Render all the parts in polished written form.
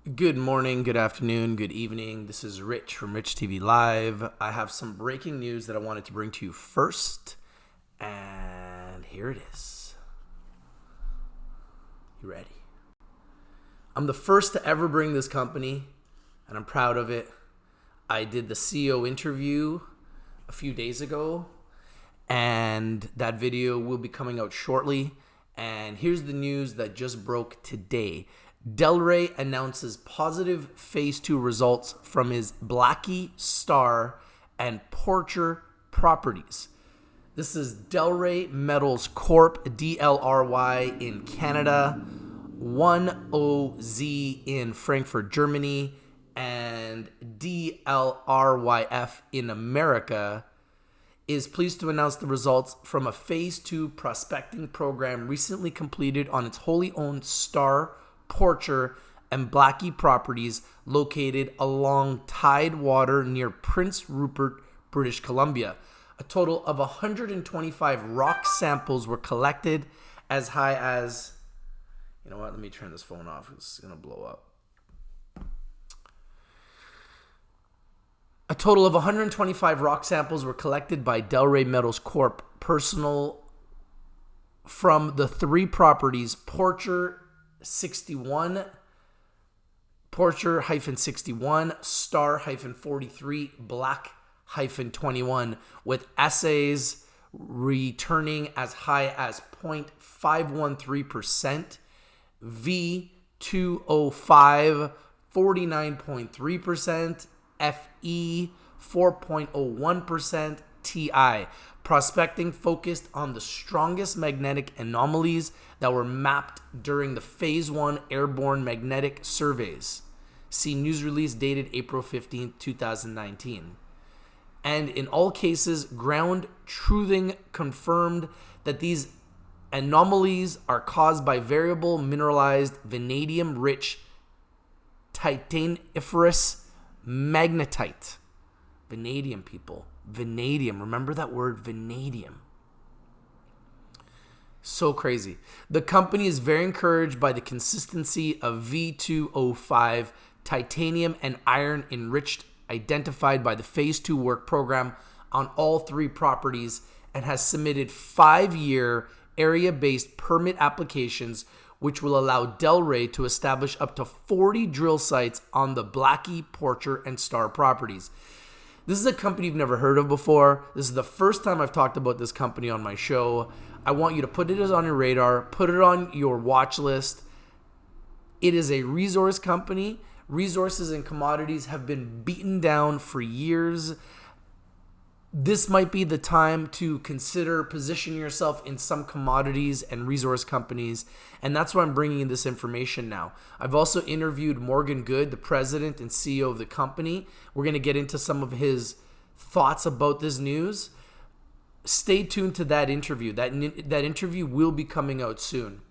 Good morning, good afternoon, good evening. This is Rich from Rich TV Live. I have some breaking news that I wanted to bring to you first, and here it is. You ready? I'm the first to ever bring this company, and I'm proud of it. I did the CEO interview a few days ago, and that video will be coming out shortly. And here's the news that just broke today. Delrey announces positive phase 2 results from his Blackie, Star, and Porcher properties. This is Delrey Metals Corp, DLRY in Canada, 10Z in Frankfurt, Germany, and DLRYF in America, is pleased to announce the results from a phase 2 prospecting program recently completed on its wholly owned Star, Porcher, and Blackie properties located along Tidewater near Prince Rupert, British Columbia. A total of 125 rock samples were collected as high as... You know what? Let me turn this phone off. It's going to blow up. A total of 125 rock samples were collected by Delrey Metals Corp. Personnel from the three properties Porcher 61, Porcher-61, Star-43, Black-21, with assays returning as high as 0.513%, V2O5 49.3%, FE 4.01%, TI. Prospecting focused on the strongest magnetic anomalies that were mapped during the Phase 1 airborne magnetic surveys. See news release dated April 15, 2019. And in all cases, ground truthing confirmed that these anomalies are caused by variable mineralized vanadium-rich titaniferous magnetite. Vanadium, people. Vanadium. Remember that word, vanadium. So crazy. The company is very encouraged by the consistency of V2O5 titanium and iron enriched identified by the Phase 2 work program on all three properties and has submitted 5-year area-based permit applications which will allow Delrey to establish up to 40 drill sites on the Blackie, Porcher, and Star properties. This is a company you've never heard of before. This is the first time I've talked about this company on my show. I want you to put it on your radar, put it on your watch list. It is a resource company. Resources and commodities have been beaten down for years. This might be the time to consider positioning yourself in some commodities and resource companies, and that's why I'm bringing you this information now. I've also interviewed Morgan Good, the president and CEO of the company. We're going to get into some of his thoughts about this news. Stay tuned to that interview. That interview will be coming out soon.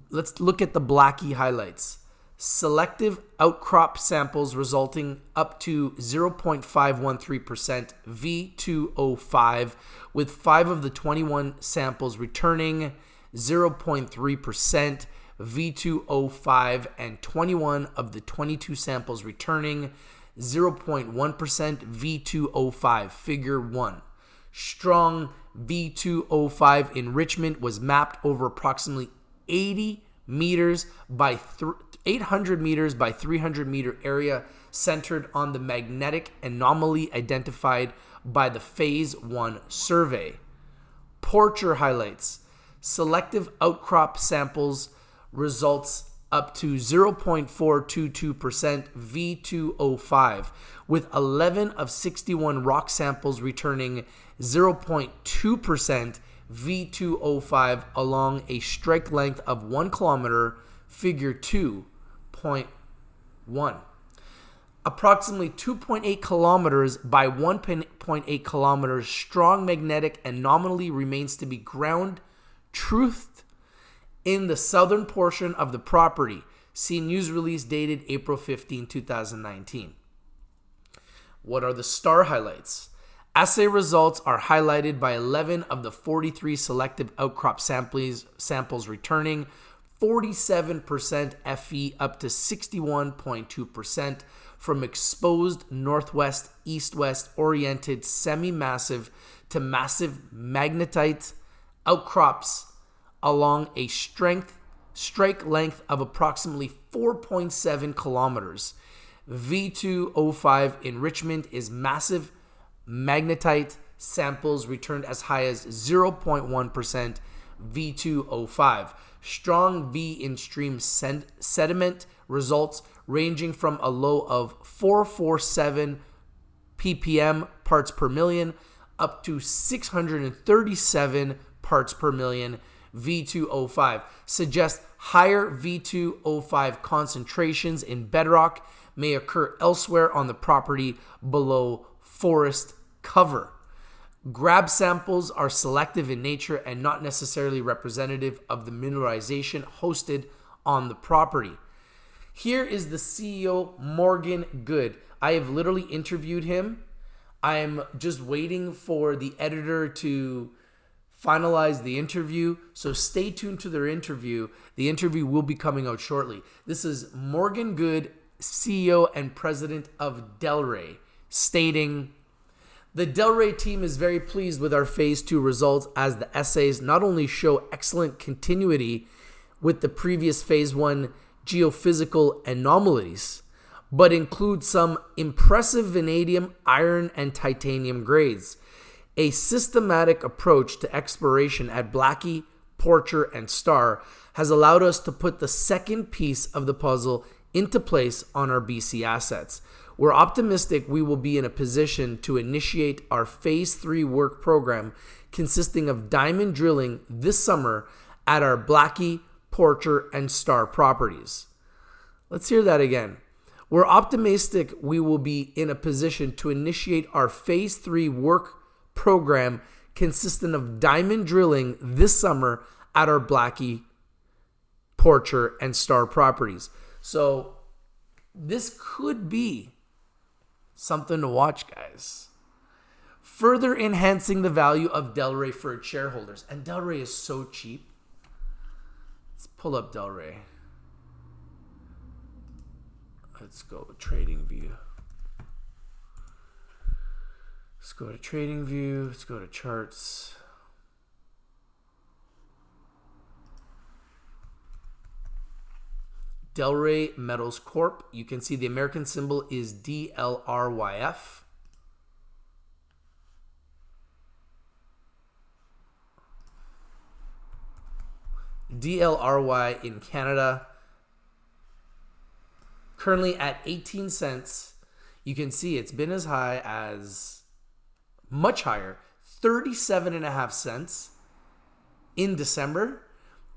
Let's look at the Blackie highlights. Selective outcrop samples resulting up to 0.513% V2O5, with 5 of the 21 samples returning 0.3% V2O5 and 21 of the 22 samples returning 0.1% V2O5, figure 1. Strong V2O5 enrichment was mapped over approximately 800 meters by 300 meter area centered on the magnetic anomaly identified by the Phase 1 survey. Porcher highlights. Selective outcrop samples results up to 0.422% V2O5, with 11 of 61 rock samples returning 0.2% V2O5 along a strike length of 1 kilometer, figure 2.1. Approximately 2.8 kilometers by 1.8 kilometers, strong magnetic anomaly remains to be ground truthed in the southern portion of the property. See news release dated April 15, 2019. What are the star highlights? Assay results are highlighted by 11 of the 43 selective outcrop samples returning 47% Fe up to 61.2% from exposed northwest, east-west oriented semi-massive to massive magnetite outcrops along a strike length of approximately 4.7 kilometers. V2O5 enrichment is massive magnetite samples returned as high as 0.1% V2O5. Strong V in stream sediment results ranging from a low of 447 ppm parts per million up to 637 parts per million V2O5 suggest higher V2O5 concentrations in bedrock may occur elsewhere on the property below forest cover. Grab samples are selective in nature and not necessarily representative of the mineralization hosted on the property. Here is the CEO, Morgan Good. I have literally interviewed him. I'm just waiting for the editor to finalize the interview, so stay tuned to their interview. The interview will be coming out shortly. This is Morgan Good, CEO and president of Delrey, stating, "The Delrey team is very pleased with our phase 2 results as the assays not only show excellent continuity with the previous phase 1 geophysical anomalies, but include some impressive vanadium, iron, and titanium grades. A systematic approach to exploration at Blackie, Porcher, and Star has allowed us to put the second piece of the puzzle into place on our BC assets. We're optimistic we will be in a position to initiate our phase 3 work program consisting of diamond drilling this summer at our Blackie, Porcher, and Star properties." Let's hear that again. "We're optimistic we will be in a position to initiate our phase 3 work program consisting of diamond drilling this summer at our Blackie, Porcher, and Star properties." So this could be something to watch, guys. Further enhancing the value of Delrey for its shareholders. And Delrey is so cheap. Let's pull up Delrey. Let's go trading view. Let's go to trading view. Let's go to charts. Delrey Metals Corp. You can see the American symbol is DLRYF. DLRY in Canada. Currently at 18 cents. You can see it's been as high as, much higher, 37.5 cents in December.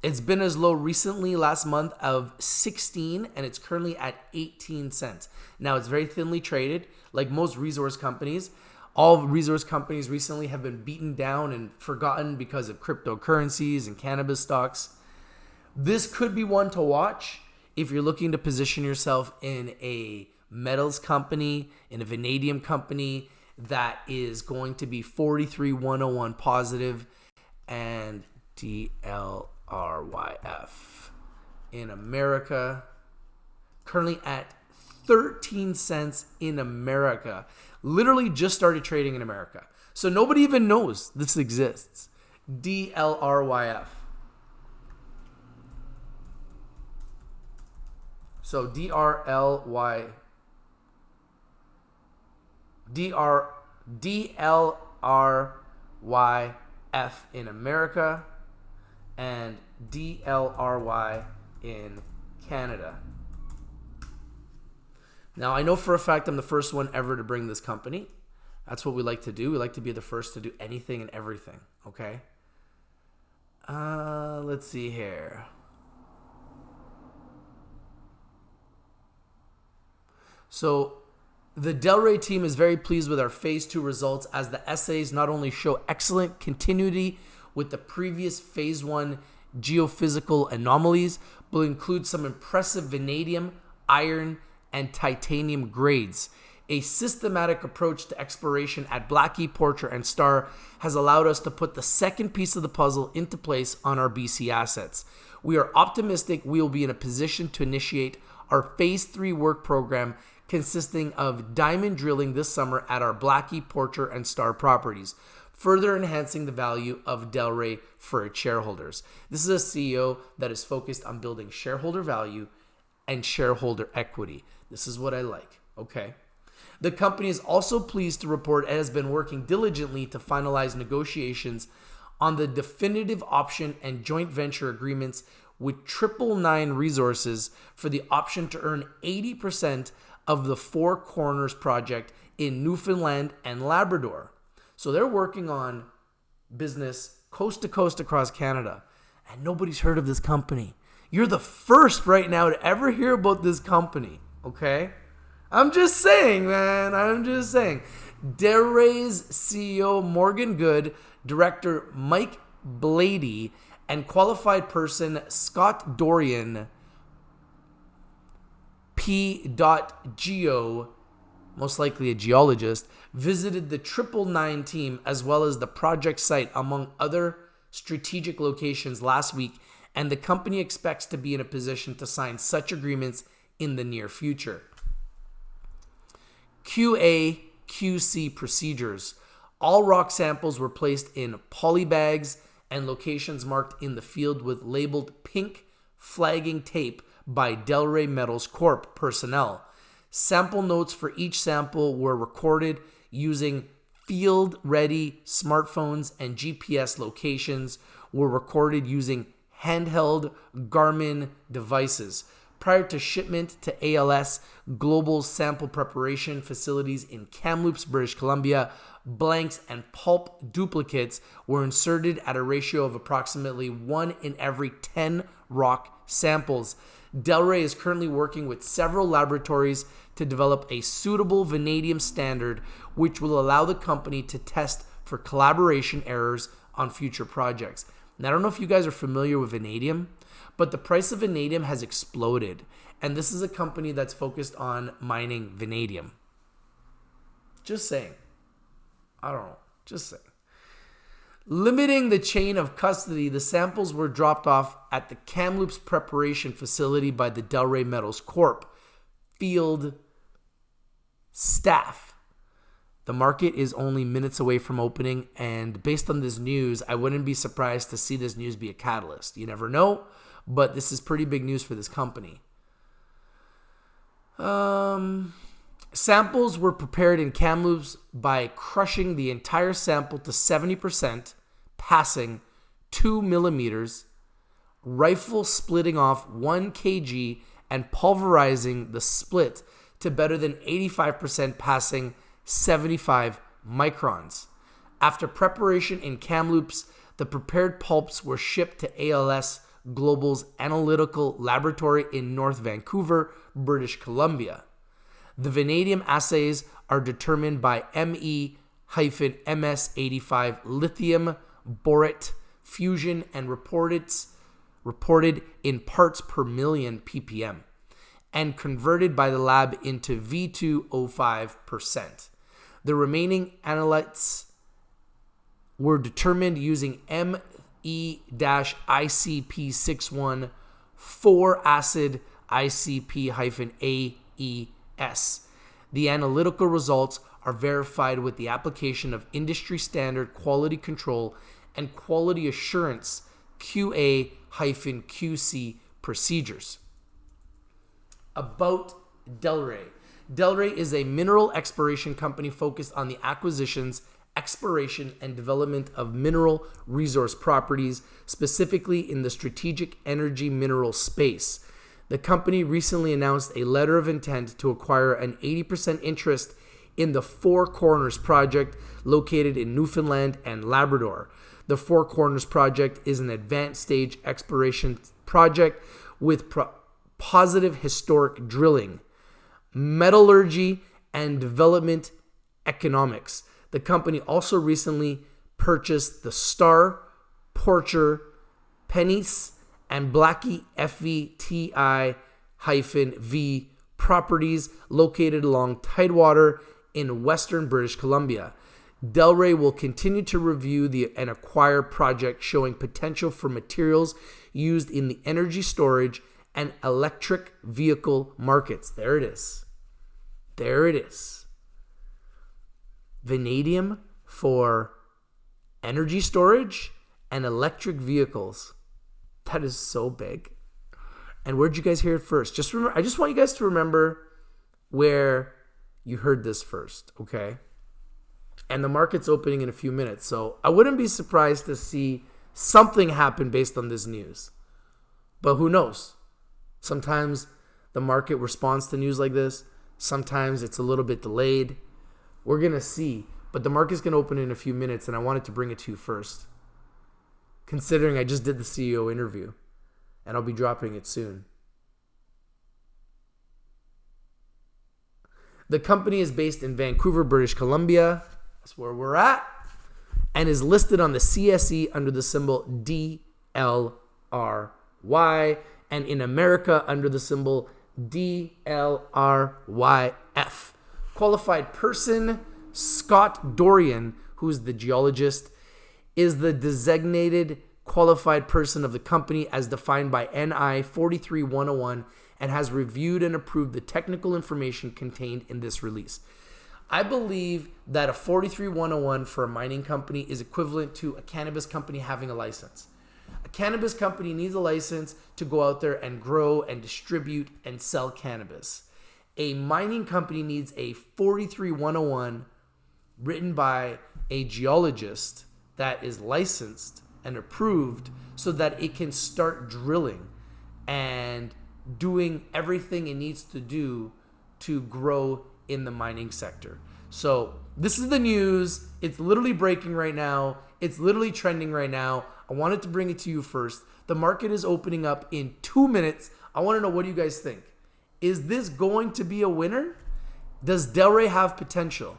It's been as low recently last month of 16, and it's currently at 18 cents. Now, it's very thinly traded, like most resource companies. All resource companies recently have been beaten down and forgotten because of cryptocurrencies and cannabis stocks. This could be one to watch if you're looking to position yourself in a metals company, in a vanadium company that is going to be 43,101 positive, and DLRYF in America, currently at 13 cents in America. Literally just started trading in America. So nobody even knows this exists. DLRYF. So DLRYF in America and DLRY in Canada. Now, I know for a fact I'm the first one ever to bring this company. That's what we like to do. We like to be the first to do anything and everything, okay? Let's see here. So the Delrey team is very pleased with our phase 2 results as the assays not only show excellent continuity with the previous phase 1 geophysical anomalies, but include some impressive vanadium, iron, and titanium grades. A systematic approach to exploration at Blackie, Porcher, and Star has allowed us to put the second piece of the puzzle into place on our BC assets. We are optimistic we will be in a position to initiate our Phase 3 work program consisting of diamond drilling this summer at our Blackie, Porcher, and Star properties, further enhancing the value of Delrey for its shareholders. This is a CEO that is focused on building shareholder value and shareholder equity. This is what I like, okay? The company is also pleased to report it has been working diligently to finalize negotiations on the definitive option and joint venture agreements with 999 Resources for the option to earn 80% of the Four Corners project in Newfoundland and Labrador. So they're working on business coast to coast across Canada, and nobody's heard of this company. You're the first right now to ever hear about this company, okay? I'm just saying, man. I'm just saying. Delray's CEO Morgan Good, Director Mike Blady, and qualified person Scott Dorian, P.Geo, most likely a geologist, visited the 999 team as well as the project site among other strategic locations last week, and the company expects to be in a position to sign such agreements in the near future. QA/QC procedures. All rock samples were placed in polybags and locations marked in the field with labeled pink flagging tape by Delrey Metals Corp personnel. Sample notes for each sample were recorded using field-ready smartphones, and GPS locations were recorded using handheld Garmin devices. Prior to shipment to ALS Global sample preparation facilities in Kamloops, British Columbia, blanks and pulp duplicates were inserted at a ratio of approximately 1 in every 10 rock samples. Delrey is currently working with several laboratories to develop a suitable vanadium standard, which will allow the company to test for collaboration errors on future projects. Now, I don't know if you guys are familiar with vanadium, but the price of vanadium has exploded, and this is a company that's focused on mining vanadium. Just saying. I don't know. Just saying. Limiting the chain of custody, the samples were dropped off at the Kamloops preparation facility by the Delrey Metals Corp field staff. The market is only minutes away from opening, and based on this news, I wouldn't be surprised to see this news be a catalyst. You never know, but this is pretty big news for this company. Samples were prepared in Kamloops by crushing the entire sample to 70%, passing 2 millimeters, rifle splitting off 1 kg, and pulverizing the split to better than 85%, passing 75 microns. After preparation in Kamloops, the prepared pulps were shipped to ALS Global's analytical laboratory in North Vancouver, British Columbia. The vanadium assays are determined by Me-MS85 lithium borate fusion and reported in parts per million ppm and converted by the lab into V2O5%. The remaining analytes were determined using Me-ICP61 4-acid ICP-AES. The analytical results are verified with the application of industry standard quality control and quality assurance QA/QC procedures. About Delrey. Delrey is a mineral exploration company focused on the acquisitions, exploration, and development of mineral resource properties, specifically in the strategic energy mineral space. The company recently announced a letter of intent to acquire an 80% interest in the Four Corners project located in Newfoundland and Labrador. The Four Corners project is an advanced stage exploration project with positive historic drilling, metallurgy, and development economics. The company also recently purchased the Star, Porcher, Pennies, and Blackie FVTI-V properties located along Tidewater in western British Columbia. Delrey will continue to review and acquire projects showing potential for materials used in the energy storage and electric vehicle markets. There it is. There it is. Vanadium for energy storage and electric vehicles. That is so big. And where'd you guys hear it first? Just remember, I just want you guys to remember where you heard this first, okay? And the market's opening in a few minutes, so I wouldn't be surprised to see something happen based on this news. But who knows? Sometimes the market responds to news like this. Sometimes it's a little bit delayed. We're going to see. But the market's going to open in a few minutes, and I wanted to bring it to you first, considering I just did the CEO interview, and I'll be dropping it soon. The company is based in Vancouver, British Columbia. That's where we're at. And is listed on the CSE under the symbol DLRY. And in America under the symbol DLRYF. Qualified person, Scott Dorian, who's the geologist, is the designated qualified person of the company as defined by NI 43-101 and has reviewed and approved the technical information contained in this release. I believe that a 43-101 for a mining company is equivalent to a cannabis company having a license. A cannabis company needs a license to go out there and grow and distribute and sell cannabis. A mining company needs a 43-101 written by a geologist that is licensed and approved so that it can start drilling and doing everything it needs to do to grow in the mining sector. So this is the news. It's literally breaking right now. It's literally trending right now. I wanted to bring it to you first. The market is opening up in 2 minutes. I want to know, what do you guys think? Is this going to be a winner? Does Delrey have potential?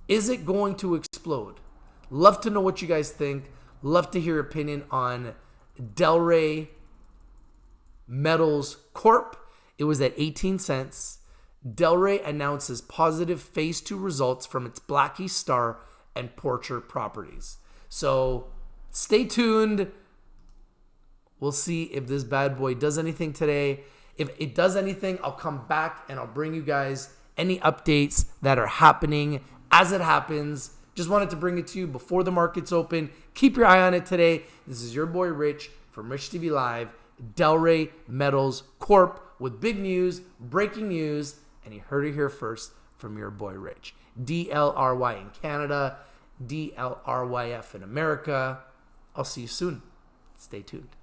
Is it going to explode? Love to know what you guys think. Love to hear your opinion on Delrey Metals Corp. It was at 18 cents. Delrey announces positive phase 2 results from its Blackie Star and Porcher properties. So stay tuned. We'll see if this bad boy does anything today. If it does anything, I'll come back and I'll bring you guys any updates that are happening as it happens. Just wanted to bring it to you before the markets open. Keep your eye on it today. This is your boy Rich from Rich TV Live, Delrey Metals Corp, with big news, breaking news, and you heard it here first from your boy Rich. DLRY in Canada, DLRYF in America. I'll see you soon. Stay tuned.